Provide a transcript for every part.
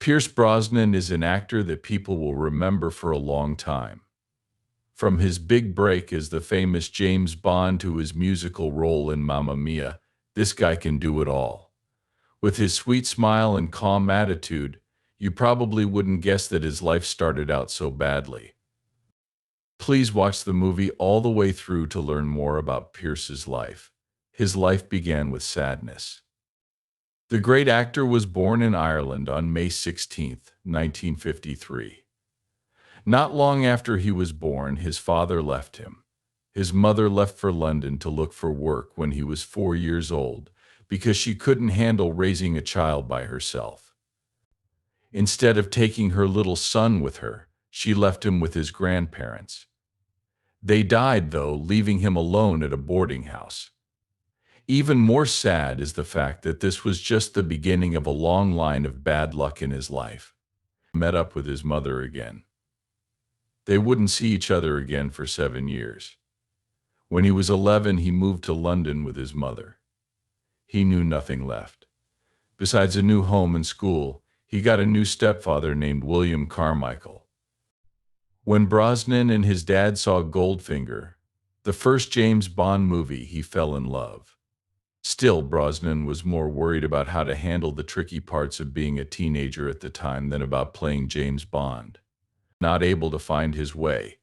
Pierce Brosnan is an actor that people will remember for a long time. From his big break as the famous James Bond to his musical role in Mamma Mia, this guy can do it all. With his sweet smile and calm attitude, you probably wouldn't guess that his life started out so badly. Please watch the movie all the way through to learn more about Pierce's life. His life began with sadness. The great actor was born in Ireland on May 16, 1953. Not long after he was born, his father left him. His mother left for London to look for work when he was 4 years old because she couldn't handle raising a child by herself. Instead of taking her little son with her, she left him with his grandparents. They died, though, leaving him alone at a boarding house. Even more sad is the fact that this was just the beginning of a long line of bad luck in his life. He met up with his mother again. They wouldn't see each other again for 7 years. When he was 11, he moved to London with his mother. He knew nothing left. Besides a new home and school, he got a new stepfather named William Carmichael. When Brosnan and his dad saw Goldfinger, the first James Bond movie, he fell in love. Still, Brosnan was more worried about how to handle the tricky parts of being a teenager at the time than about playing James Bond. Not able to find his way,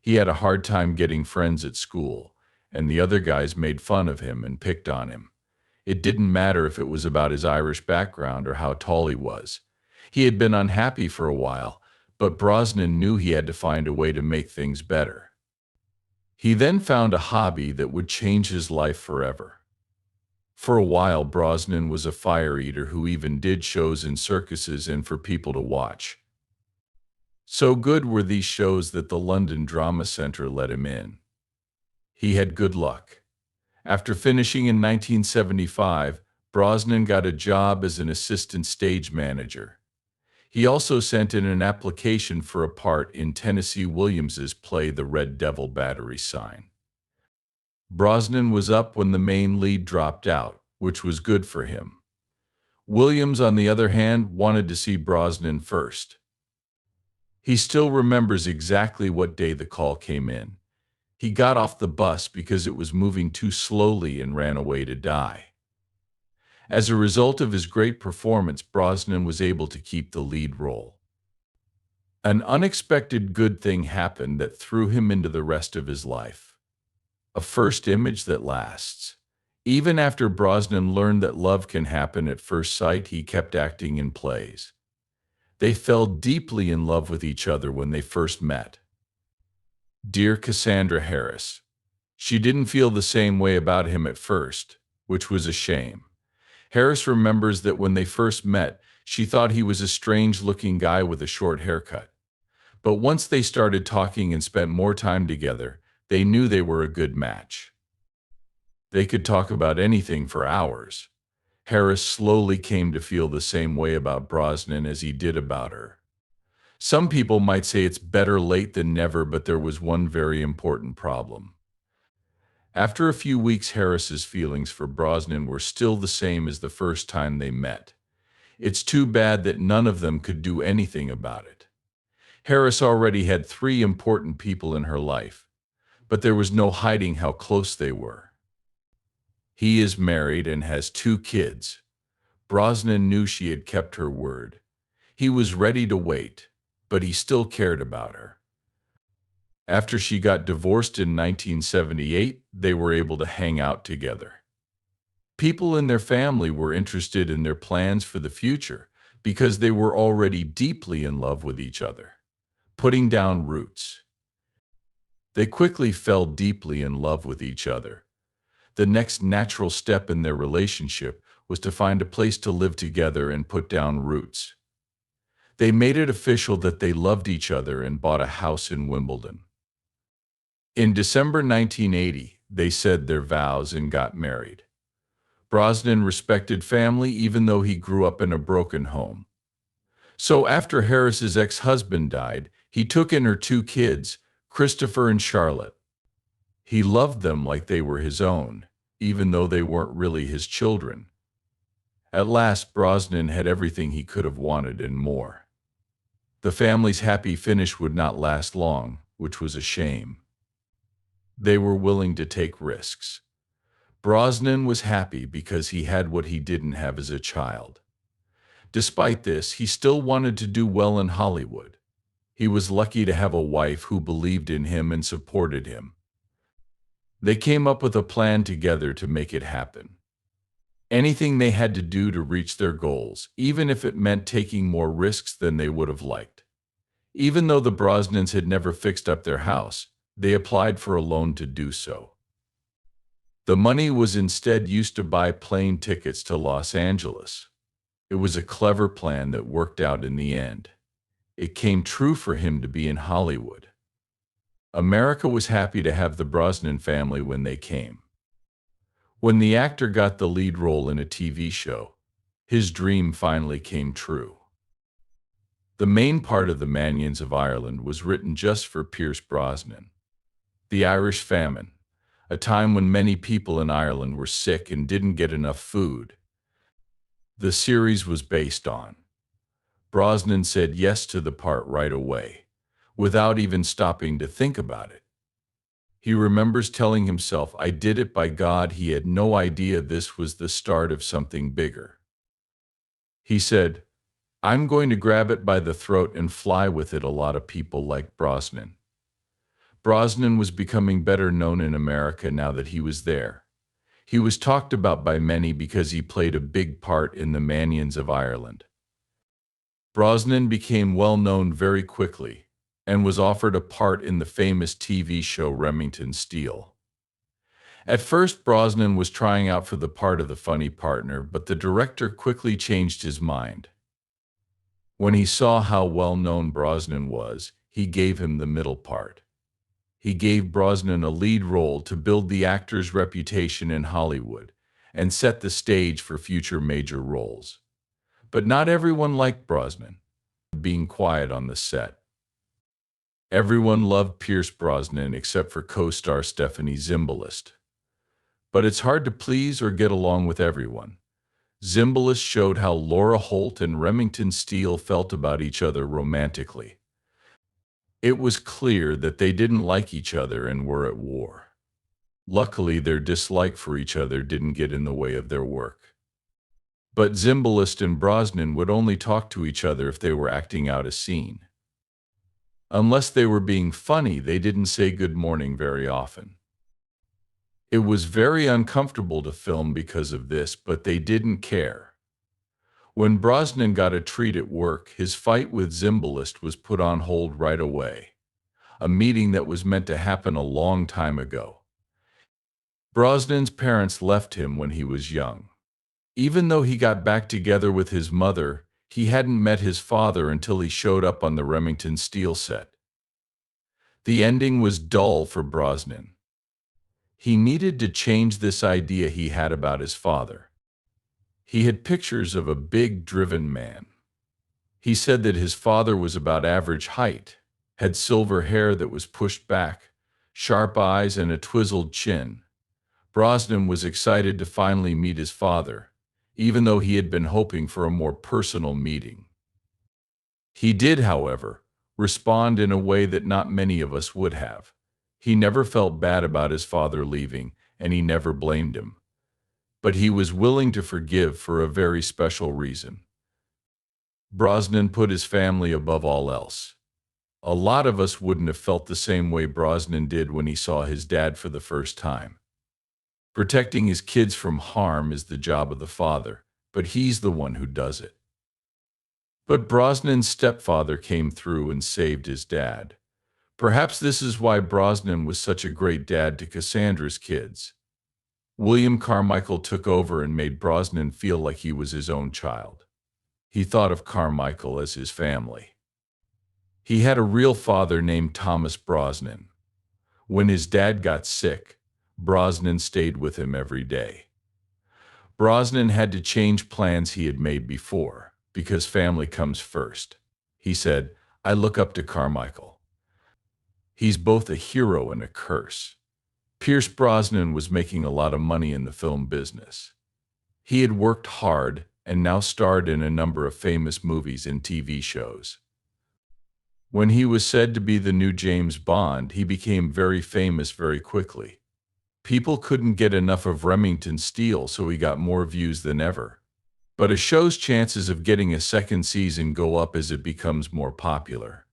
he had a hard time getting friends at school, and the other guys made fun of him and picked on him. It didn't matter if it was about his Irish background or how tall he was. He had been unhappy for a while, but Brosnan knew he had to find a way to make things better. He then found a hobby that would change his life forever. For a while, Brosnan was a fire eater who even did shows in circuses and for people to watch. So good were these shows that the London Drama Centre let him in. He had good luck. After finishing in 1975, Brosnan got a job as an assistant stage manager. He also sent in an application for a part in Tennessee Williams's play The Red Devil Battery Sign. Brosnan was up when the main lead dropped out, which was good for him. Williams, on the other hand, wanted to see Brosnan first. He still remembers exactly what day the call came in. He got off the bus because it was moving too slowly and ran away to die. As a result of his great performance, Brosnan was able to keep the lead role. An unexpected good thing happened that threw him into the rest of his life. A first image that lasts. Even after Brosnan learned that love can happen at first sight, he kept acting in plays. They fell deeply in love with each other when they first met. Dear Cassandra Harris. She didn't feel the same way about him at first, which was a shame. Harris remembers that when they first met, she thought he was a strange-looking guy with a short haircut. But once they started talking and spent more time together, they knew they were a good match. They could talk about anything for hours. Harris slowly came to feel the same way about Brosnan as he did about her. Some people might say it's better late than never, but there was one very important problem. After a few weeks, Harris's feelings for Brosnan were still the same as the first time they met. It's too bad that none of them could do anything about it. Harris already had 3 important people in her life, but there was no hiding how close they were. He is married and has 2 kids. Brosnan knew she had kept her word. He was ready to wait, but he still cared about her. After she got divorced in 1978, they were able to hang out together. People in their family were interested in their plans for the future because they were already deeply in love with each other. Putting down roots. They quickly fell deeply in love with each other. The next natural step in their relationship was to find a place to live together and put down roots. They made it official that they loved each other and bought a house in Wimbledon. In December 1980, they said their vows and got married. Brosnan respected family even though he grew up in a broken home. So after Harris's ex-husband died, he took in her 2 kids, Christopher and Charlotte. He loved them like they were his own, even though they weren't really his children. At last, Brosnan had everything he could have wanted and more. The family's happy finish would not last long, which was a shame. They were willing to take risks. Brosnan was happy because he had what he didn't have as a child. Despite this, he still wanted to do well in Hollywood. He was lucky to have a wife who believed in him and supported him. They came up with a plan together to make it happen. Anything they had to do to reach their goals, even if it meant taking more risks than they would have liked. Even though the Brosnans had never fixed up their house, they applied for a loan to do so. The money was instead used to buy plane tickets to Los Angeles. It was a clever plan that worked out in the end. It came true for him to be in Hollywood. America was happy to have the Brosnan family when they came. When the actor got the lead role in a TV show, his dream finally came true. The main part of The Manions of Ireland was written just for Pierce Brosnan. The Irish famine, a time when many people in Ireland were sick and didn't get enough food. The series was based on. Brosnan said yes to the part right away, without even stopping to think about it. He remembers telling himself, "I did it, by God." He had no idea this was the start of something bigger. He said, "I'm going to grab it by the throat and fly with it." A lot of people like Brosnan. Brosnan was becoming better known in America now that he was there. He was talked about by many because he played a big part in The Manions of Ireland. Brosnan became well known very quickly and was offered a part in the famous TV show Remington Steele. At first, Brosnan was trying out for the part of the funny partner, but the director quickly changed his mind. When he saw how well known Brosnan was, he gave him the middle part. He gave Brosnan a lead role to build the actor's reputation in Hollywood and set the stage for future major roles. But not everyone liked Brosnan, being quiet on the set. Everyone loved Pierce Brosnan except for co-star Stephanie Zimbalist. But it's hard to please or get along with everyone. Zimbalist showed how Laura Holt and Remington Steele felt about each other romantically. It was clear that they didn't like each other and were at war. Luckily, their dislike for each other didn't get in the way of their work. But Zimbalist and Brosnan would only talk to each other if they were acting out a scene. Unless they were being funny, they didn't say good morning very often. It was very uncomfortable to film because of this, but they didn't care. When Brosnan got a treat at work, his fight with Zimbalist was put on hold right away, a meeting that was meant to happen a long time ago. Brosnan's parents left him when he was young. Even though he got back together with his mother, he hadn't met his father until he showed up on the Remington Steele set. The ending was dull for Brosnan. He needed to change this idea he had about his father. He had pictures of a big, driven man. He said that his father was about average height, had silver hair that was pushed back, sharp eyes, and a twizzled chin. Brosnan was excited to finally meet his father, even though he had been hoping for a more personal meeting. He did, however, respond in a way that not many of us would have. He never felt bad about his father leaving, and he never blamed him. But he was willing to forgive for a very special reason. Brosnan put his family above all else. A lot of us wouldn't have felt the same way Brosnan did when he saw his dad for the first time. Protecting his kids from harm is the job of the father, but he's the one who does it. But Brosnan's stepfather came through and saved his dad. Perhaps this is why Brosnan was such a great dad to Cassandra's kids. William Carmichael took over and made Brosnan feel like he was his own child. He thought of Carmichael as his family. He had a real father named Thomas Brosnan. When his dad got sick, Brosnan stayed with him every day. Brosnan had to change plans he had made before, because family comes first. He said, "I look up to Carmichael. He's both a hero and a curse." Pierce Brosnan was making a lot of money in the film business. He had worked hard, and now starred in a number of famous movies and TV shows. When he was said to be the new James Bond, he became very famous very quickly. People couldn't get enough of Remington Steele, so he got more views than ever. But a show's chances of getting a second season go up as it becomes more popular.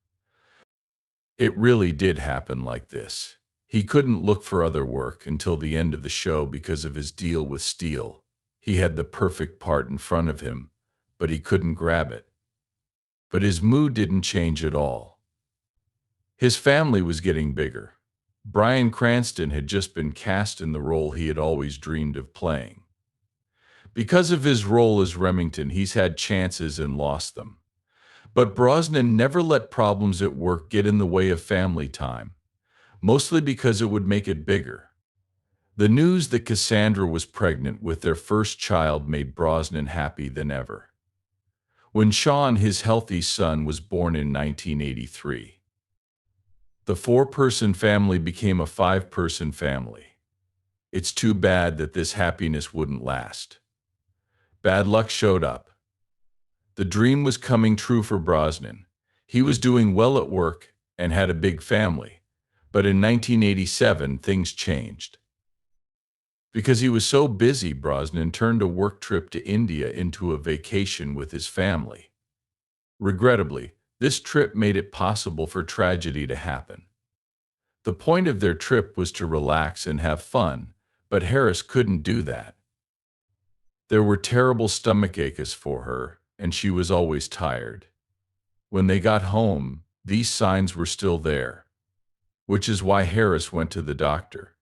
It really did happen like this. He couldn't look for other work until the end of the show because of his deal with Steele. He had the perfect part in front of him, but he couldn't grab it. But his mood didn't change at all. His family was getting bigger. Bryan Cranston had just been cast in the role he had always dreamed of playing. Because of his role as Remington, he's had chances and lost them. But Brosnan never let problems at work get in the way of family time, mostly because it would make it bigger. The news that Cassandra was pregnant with their first child made Brosnan happy than ever. When Sean, his healthy son, was born in 1983, the four-person family became a five-person family. It's too bad that this happiness wouldn't last. Bad luck showed up. The dream was coming true for Brosnan. He was doing well at work and had a big family. But in 1987, things changed. Because he was so busy, Brosnan turned a work trip to India into a vacation with his family. Regrettably, this trip made it possible for tragedy to happen. The point of their trip was to relax and have fun, but Harris couldn't do that. There were terrible stomach aches for her, and she was always tired. When they got home, these signs were still there, which is why Harris went to the doctor.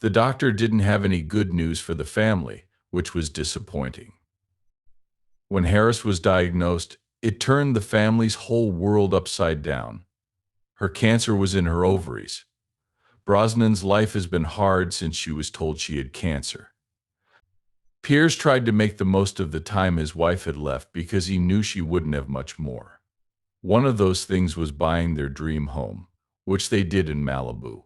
The doctor didn't have any good news for the family, which was disappointing. When Harris was diagnosed, it turned the family's whole world upside down. Her cancer was in her ovaries. Brosnan's life has been hard since she was told she had cancer. Piers tried to make the most of the time his wife had left because he knew she wouldn't have much more. One of those things was buying their dream home, which they did in Malibu.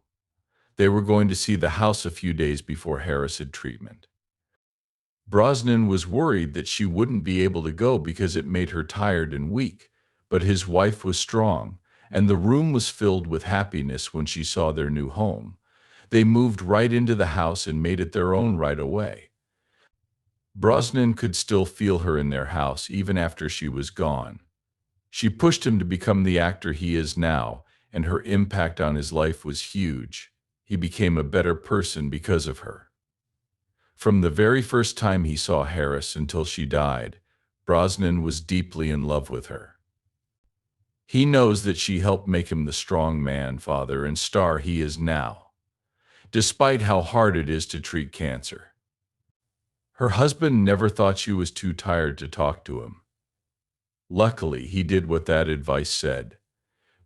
They were going to see the house a few days before Harris had treatment. Brosnan was worried that she wouldn't be able to go because it made her tired and weak, but his wife was strong, and the room was filled with happiness when she saw their new home. They moved right into the house and made it their own right away. Brosnan could still feel her in their house even after she was gone. She pushed him to become the actor he is now, and her impact on his life was huge. He became a better person because of her. From the very first time he saw Harris until she died, Brosnan was deeply in love with her. He knows that she helped make him the strong man, father, and star he is now, despite how hard it is to treat cancer. Her husband never thought she was too tired to talk to him. Luckily, he did what that advice said.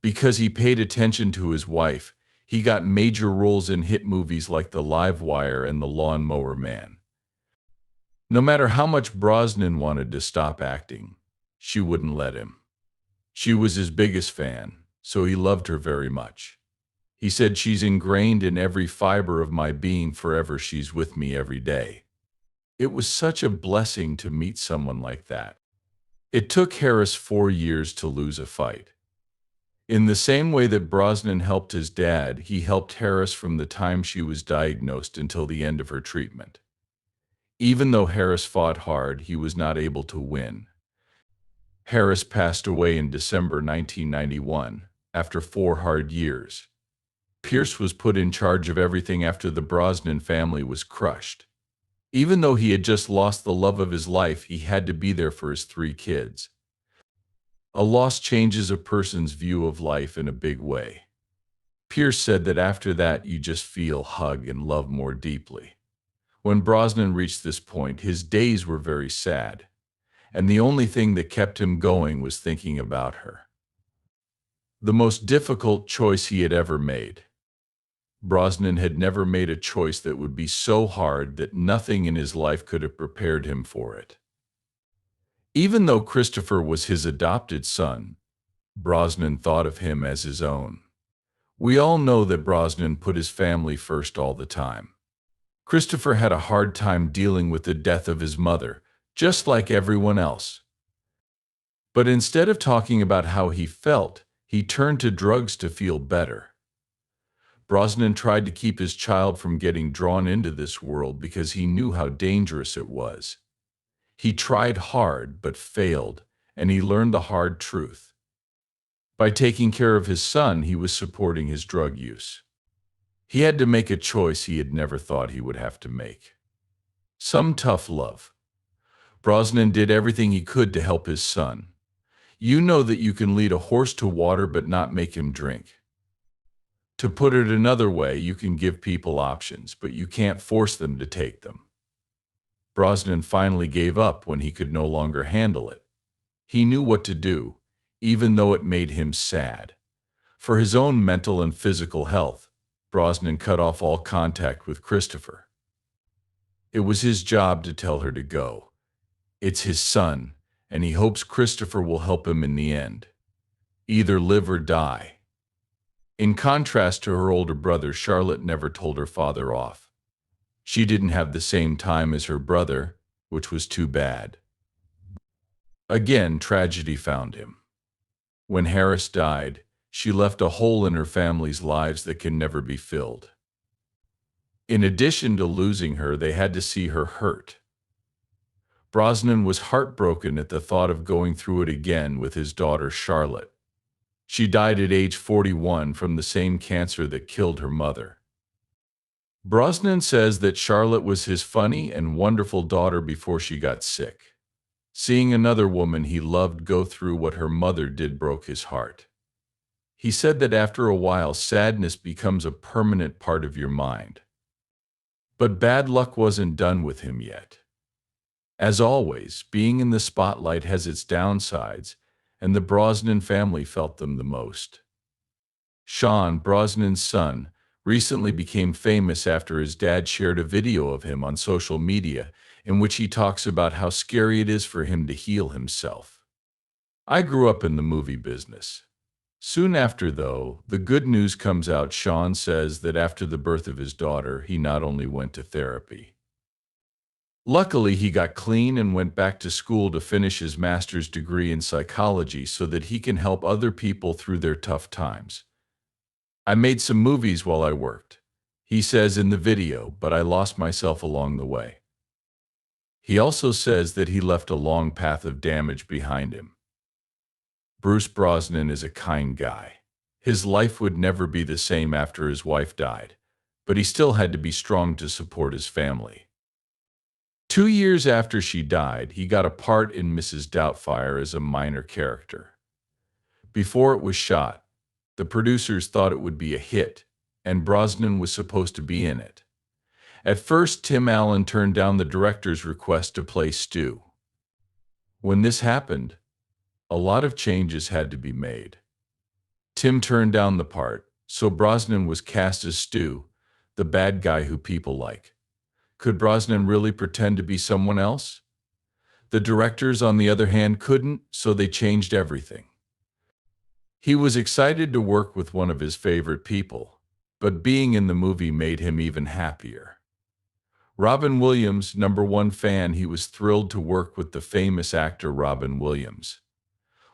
Because he paid attention to his wife, he got major roles in hit movies like The Live Wire and The Lawn Mower Man. No matter how much Brosnan wanted to stop acting, she wouldn't let him. She was his biggest fan, so he loved her very much. He said, "She's ingrained in every fiber of my being forever. She's with me every day." It was such a blessing to meet someone like that. It took Harris 4 years to lose a fight. In the same way that Brosnan helped his dad, he helped Harris from the time she was diagnosed until the end of her treatment. Even though Harris fought hard, he was not able to win. Harris passed away in December 1991, after 4 hard years. Pierce was put in charge of everything after the Brosnan family was crushed. Even though he had just lost the love of his life, he had to be there for his 3 kids. A loss changes a person's view of life in a big way. Pierce said that after that you just feel, hug, and love more deeply. When Brosnan reached this point, his days were very sad, and the only thing that kept him going was thinking about her. The most difficult choice he had ever made. Brosnan had never made a choice that would be so hard that nothing in his life could have prepared him for it. Even though Christopher was his adopted son, Brosnan thought of him as his own. We all know that Brosnan put his family first all the time. Christopher had a hard time dealing with the death of his mother, just like everyone else. But instead of talking about how he felt, he turned to drugs to feel better. Brosnan tried to keep his child from getting drawn into this world because he knew how dangerous it was. He tried hard but failed, and he learned the hard truth. By taking care of his son, he was supporting his drug use. He had to make a choice he had never thought he would have to make. Some tough love. Brosnan did everything he could to help his son. You know that you can lead a horse to water but not make him drink. To put it another way, you can give people options, but you can't force them to take them. Brosnan finally gave up when he could no longer handle it. He knew what to do, even though it made him sad. For his own mental and physical health, Brosnan cut off all contact with Christopher. It was his job to tell her to go. It's his son, and he hopes Christopher will help him in the end. Either live or die. In contrast to her older brother, Charlotte never told her father off. She didn't have the same time as her brother, which was too bad. Again, tragedy found him. When Harris died, she left a hole in her family's lives that can never be filled. In addition to losing her, they had to see her hurt. Brosnan was heartbroken at the thought of going through it again with his daughter Charlotte. She died at age 41 from the same cancer that killed her mother. Brosnan says that Charlotte was his funny and wonderful daughter before she got sick. Seeing another woman he loved go through what her mother did broke his heart. He said that after a while, sadness becomes a permanent part of your mind. But bad luck wasn't done with him yet. As always, being in the spotlight has its downsides, and the Brosnan family felt them the most. Sean, Brosnan's son, recently became famous after his dad shared a video of him on social media in which he talks about how scary it is for him to heal himself. I grew up in the movie business. Soon after, though, the good news comes out. Sean says that after the birth of his daughter, he not only went to therapy. Luckily, he got clean and went back to school to finish his master's degree in psychology so that he can help other people through their tough times. I made some movies while I worked, he says in the video, but I lost myself along the way. He also says that he left a long path of damage behind him. Bruce Brosnan is a kind guy. His life would never be the same after his wife died, but he still had to be strong to support his family. 2 years after she died, he got a part in Mrs. Doubtfire as a minor character. Before it was shot, the producers thought it would be a hit, and Brosnan was supposed to be in it. At first, Tim Allen turned down the director's request to play Stu. When this happened, a lot of changes had to be made. Tim turned down the part, so Brosnan was cast as Stu, the bad guy who people like. Could Brosnan really pretend to be someone else? The directors, on the other hand, couldn't, so they changed everything. He was excited to work with one of his favorite people, but being in the movie made him even happier. Robin Williams, #1 fan, he was thrilled to work with the famous actor Robin Williams.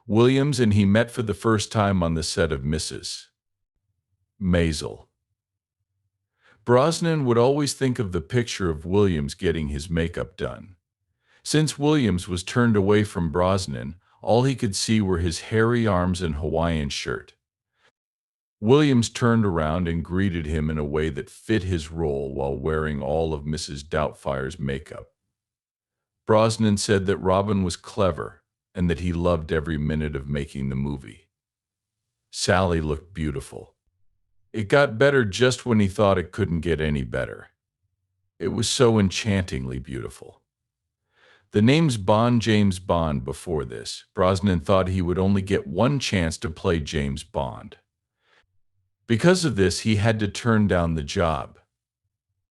Williams and he met for the first time on the set of Mrs. Maisel. Brosnan would always think of the picture of Williams getting his makeup done. Since Williams was turned away from Brosnan, all he could see were his hairy arms and Hawaiian shirt. Williams turned around and greeted him in a way that fit his role while wearing all of Mrs. Doubtfire's makeup. Brosnan said that Robin was clever and that he loved every minute of making the movie. Sally looked beautiful. It got better just when he thought it couldn't get any better. It was so enchantingly beautiful. The name's Bond, James Bond. Before this, Brosnan thought he would only get one chance to play James Bond. Because of this, he had to turn down the job.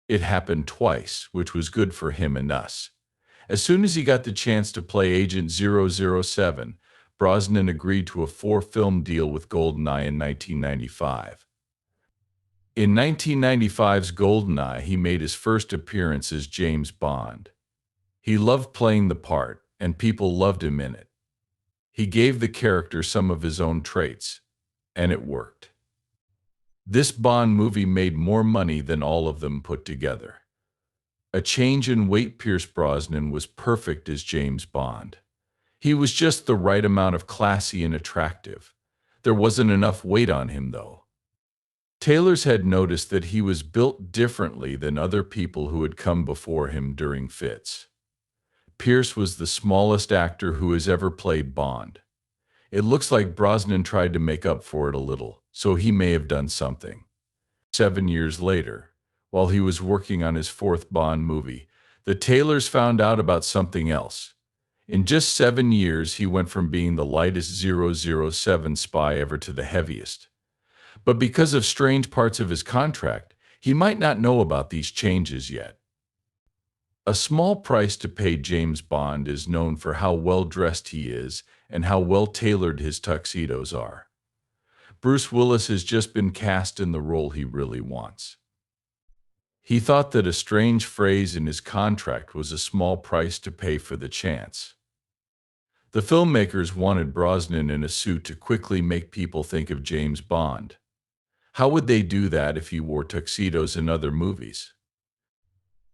It happened twice, which was good for him and us. As soon as he got the chance to play Agent 007, Brosnan agreed to a 4-film deal with GoldenEye in 1995. In 1995's GoldenEye, he made his first appearance as James Bond. He loved playing the part, and people loved him in it. He gave the character some of his own traits, and it worked. This Bond movie made more money than all of them put together. A change in weight. Pierce Brosnan was perfect as James Bond. He was just the right amount of classy and attractive. There wasn't enough weight on him, though. Taylors had noticed that he was built differently than other people who had come before him during fits. Pierce was the smallest actor who has ever played Bond. It looks like Brosnan tried to make up for it a little, so he may have done something. 7 years later, while he was working on his fourth Bond movie, the Taylors found out about something else. In just 7 years, he went from being the lightest 007 spy ever to the heaviest. But because of strange parts of his contract, he might not know about these changes yet. A small price to pay. James Bond is known for how well dressed he is and how well tailored his tuxedos are. Bruce Willis has just been cast in the role he really wants. He thought that a strange phrase in his contract was a small price to pay for the chance. The filmmakers wanted Brosnan in a suit to quickly make people think of James Bond. How would they do that if he wore tuxedos in other movies?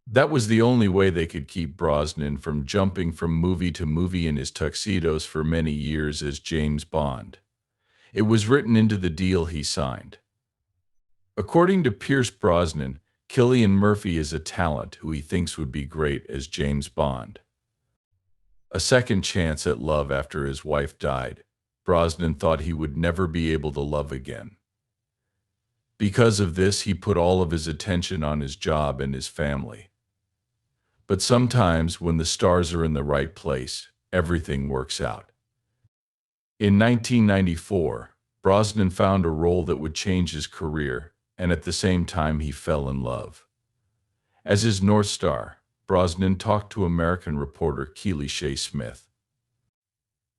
That was the only way they could keep Brosnan from jumping from movie to movie in his tuxedos for many years as James Bond. It was written into the deal he signed. According to Pierce Brosnan, Cillian Murphy is a talent who he thinks would be great as James Bond. A second chance at love after his wife died. Brosnan thought he would never be able to love again. Because of this, he put all of his attention on his job and his family. But sometimes, when the stars are in the right place, everything works out. In 1994, Brosnan found a role that would change his career, and at the same time he fell in love. As his North Star, Brosnan talked to American reporter Keely Shea Smith.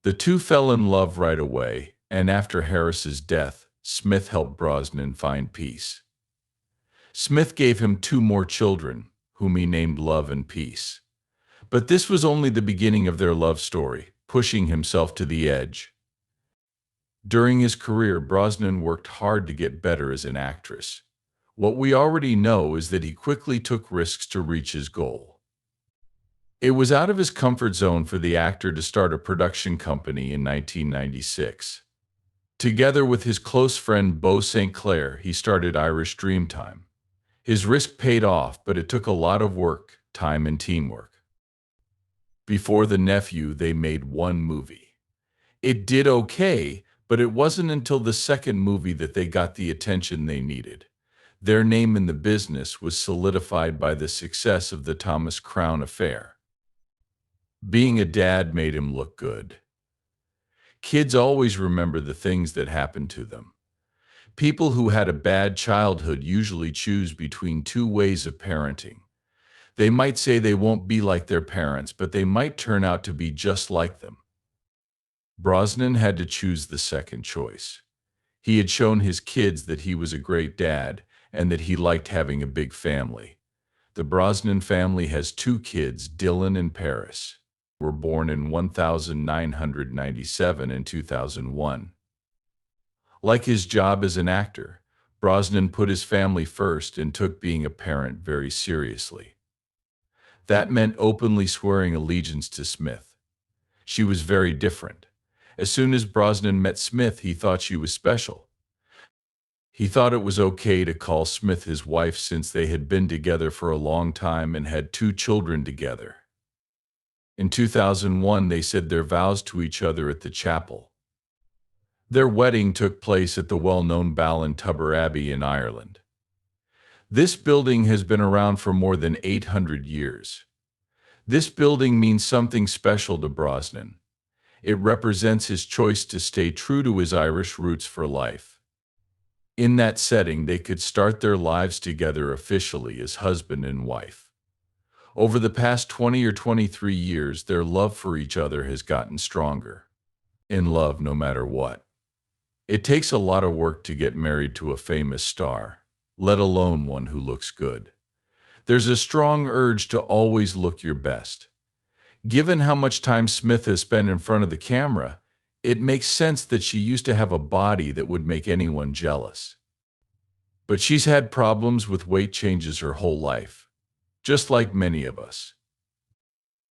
The two fell in love right away, and after Harris's death, Smith helped Brosnan find peace. Smith gave him 2 more children, whom he named Love and Peace. But this was only the beginning of their love story, pushing himself to the edge. During his career, Brosnan worked hard to get better as an actress. What we already know is that he quickly took risks to reach his goal. It was out of his comfort zone for the actor to start a production company in 1996. Together with his close friend Beau St. Clair, he started Irish Dreamtime. His risk paid off, but it took a lot of work, time, and teamwork. Before The Nephew, they made 1 movie. It did okay, but it wasn't until the second movie that they got the attention they needed. Their name in the business was solidified by the success of the Thomas Crown Affair. Being a dad made him look good. Kids always remember the things that happened to them. People who had a bad childhood usually choose between 2 ways of parenting. They might say they won't be like their parents, but they might turn out to be just like them. Brosnan had to choose the second choice. He had shown his kids that he was a great dad and that he liked having a big family. The Brosnan family has 2 kids, Dylan and Paris, who were born in 1997 and 2001. Like his job as an actor, Brosnan put his family first and took being a parent very seriously. That meant openly swearing allegiance to Smith. She was very different. As soon as Brosnan met Smith, he thought she was special. He thought it was okay to call Smith his wife since they had been together for a long time and had 2 children together. In 2001, they said their vows to each other at the chapel. Their wedding took place at the well-known Ballintubber Abbey in Ireland. This building has been around for more than 800 years. This building means something special to Brosnan. It represents his choice to stay true to his Irish roots for life. In that setting, they could start their lives together officially as husband and wife. Over the past 20 or 23 years, their love for each other has gotten stronger. In love no matter what. It takes a lot of work to get married to a famous star, let alone one who looks good. There's a strong urge to always look your best. Given how much time Smith has spent in front of the camera, it makes sense that she used to have a body that would make anyone jealous. But she's had problems with weight changes her whole life, just like many of us.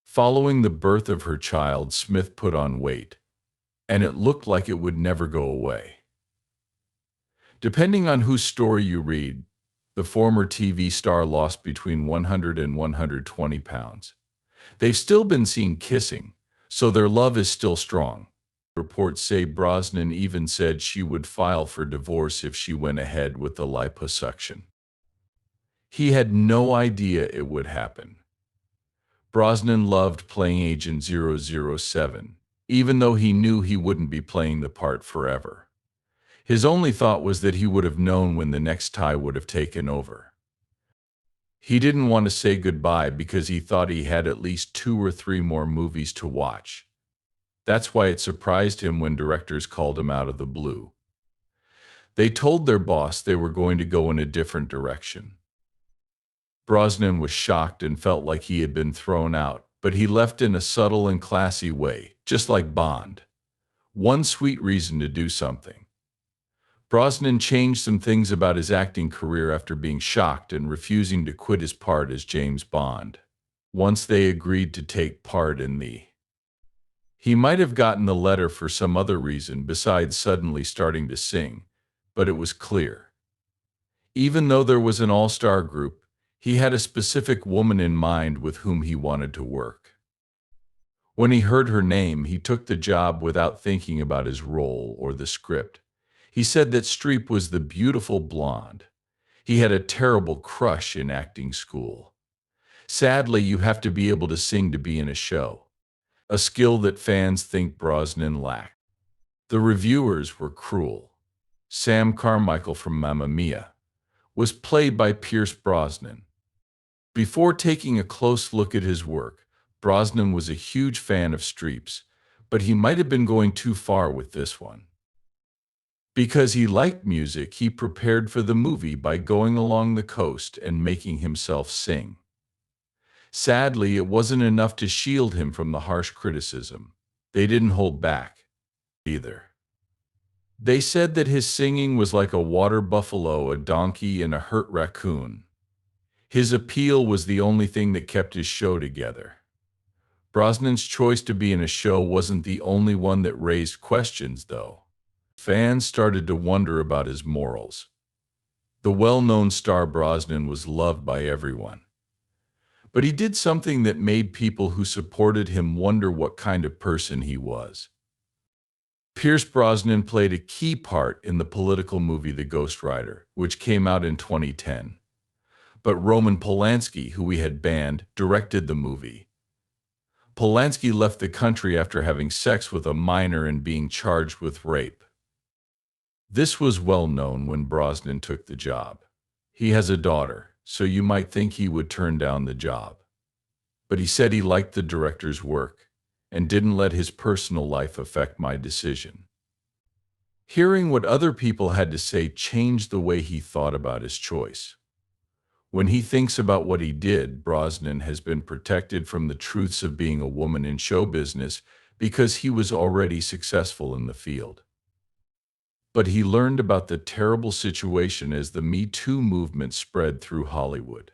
Following the birth of her child, Smith put on weight, and it looked like it would never go away. Depending on whose story you read, the former TV star lost between 100 and 120 pounds. They've still been seen kissing, so their love is still strong. Reports say Brosnan even said she would file for divorce if she went ahead with the liposuction. He had no idea it would happen. Brosnan loved playing Agent 007, even though he knew he wouldn't be playing the part forever. His only thought was that he would have known when the next tie would have taken over. He didn't want to say goodbye because he thought he had at least 2 or 3 more movies to watch. That's why it surprised him when directors called him out of the blue. They told their boss they were going to go in a different direction. Brosnan was shocked and felt like he had been thrown out, but he left in a subtle and classy way, just like Bond. One sweet reason to do something. Brosnan changed some things about his acting career after being shocked and refusing to quit his part as James Bond. Once they agreed to take part in He might have gotten the letter for some other reason besides suddenly starting to sing, but it was clear. Even though there was an all-star group, he had a specific woman in mind with whom he wanted to work. When he heard her name, he took the job without thinking about his role or the script. He said that Streep was the beautiful blonde. He had a terrible crush in acting school. Sadly, you have to be able to sing to be in a show, a skill that fans think Brosnan lacked. The reviewers were cruel. Sam Carmichael from Mamma Mia was played by Pierce Brosnan. Before taking a close look at his work, Brosnan was a huge fan of Streep's, but he might have been going too far with this one. Because he liked music, he prepared for the movie by going along the coast and making himself sing. Sadly, it wasn't enough to shield him from the harsh criticism. They didn't hold back either. They said that his singing was like a water buffalo, a donkey, and a hurt raccoon. His appeal was the only thing that kept his show together. Brosnan's choice to be in a show wasn't the only one that raised questions, though. Fans started to wonder about his morals. The well-known star Brosnan was loved by everyone. But he did something that made people who supported him wonder what kind of person he was. Pierce Brosnan played a key part in the political movie The Ghost Rider, which came out in 2010. But Roman Polanski, who we had banned, directed the movie. Polanski left the country after having sex with a minor and being charged with rape. This was well known when Brosnan took the job. He has a daughter, so you might think he would turn down the job. But he said he liked the director's work and didn't let his personal life affect my decision. Hearing what other people had to say changed the way he thought about his choice. When he thinks about what he did, Brosnan has been protected from the truths of being a woman in show business because he was already successful in the field. But he learned about the terrible situation as the Me Too movement spread through Hollywood.